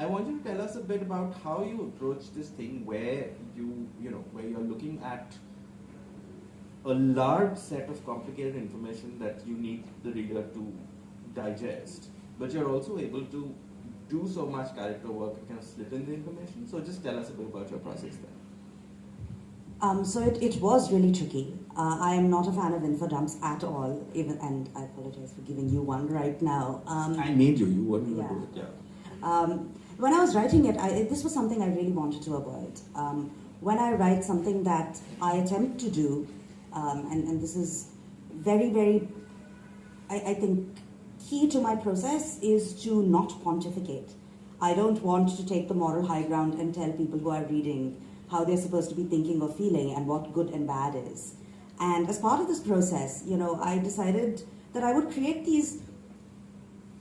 I want you to tell us a bit about how you approach this thing where where you're looking at a large set of complicated information that you need the reader to digest, but you're also able to do so much character work and kind of slip in the information. So just tell us a bit about your process there. So it was really tricky. I am not a fan of infodumps at all, and I apologize for giving you one right now. I made you. You wouldn't do it. Yeah. When I was writing it, this was something I really wanted to avoid. When I write something that I attempt to do, and this is very, very, I think, key to my process is to not pontificate. I don't want to take the moral high ground and tell people who are reading how they're supposed to be thinking or feeling and what good and bad is. And as part of this process, I decided that I would create these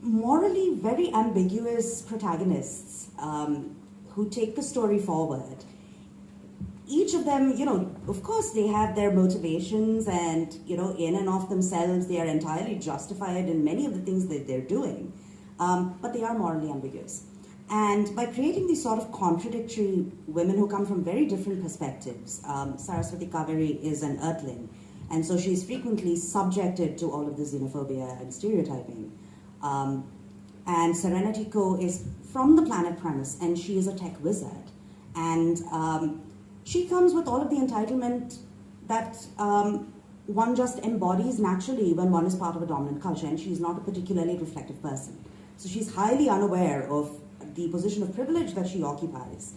morally very ambiguous protagonists who take the story forward. Each of them, of course they have their motivations and, in and of themselves, they are entirely justified in many of the things that they're doing, but they are morally ambiguous. And by creating these sort of contradictory women who come from very different perspectives, Saraswati Kaveri is an earthling, and so she's frequently subjected to all of the xenophobia and stereotyping. And Serenity Ko is from the planet Premise, and she is a tech wizard. And she comes with all of the entitlement that one just embodies naturally when one is part of a dominant culture, and she's not a particularly reflective person. So she's highly unaware of the position of privilege that she occupies.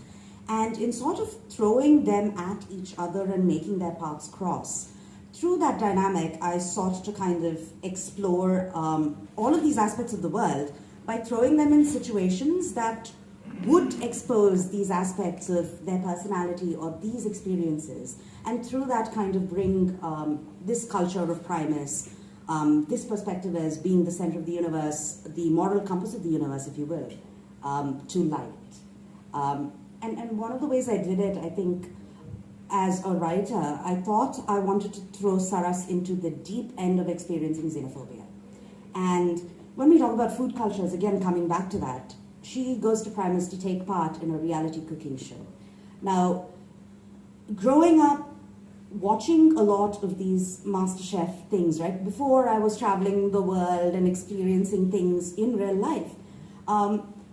And in sort of throwing them at each other and making their paths cross, through that dynamic, I sought to kind of explore all of these aspects of the world by throwing them in situations that would expose these aspects of their personality or these experiences, and through that kind of bring this culture of Primus, this perspective as being the center of the universe, the moral compass of the universe, if you will, to light. And one of the ways I did it, I think, as a writer, I thought I wanted to throw Saras into the deep end of experiencing xenophobia. And when we talk about food cultures, again, coming back to that, she goes to Primus to take part in a reality cooking show. Now, growing up, watching a lot of these MasterChef things, right? Before I was traveling the world and experiencing things in real life,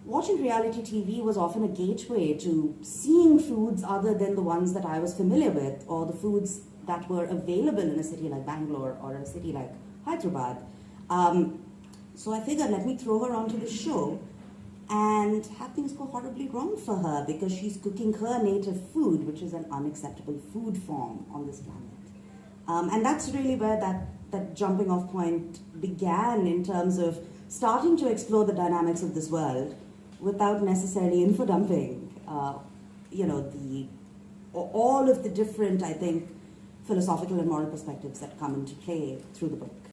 watching reality TV was often a gateway to seeing foods other than the ones that I was familiar with, or the foods that were available in a city like Bangalore or in a city like Hyderabad. So I figured, let me throw her onto the show and have things go horribly wrong for her because she's cooking her native food, which is an unacceptable food form on this planet. And that's really where that jumping off point began in terms of starting to explore the dynamics of this world without necessarily infodumping, all of the different, I think, philosophical and moral perspectives that come into play through the book.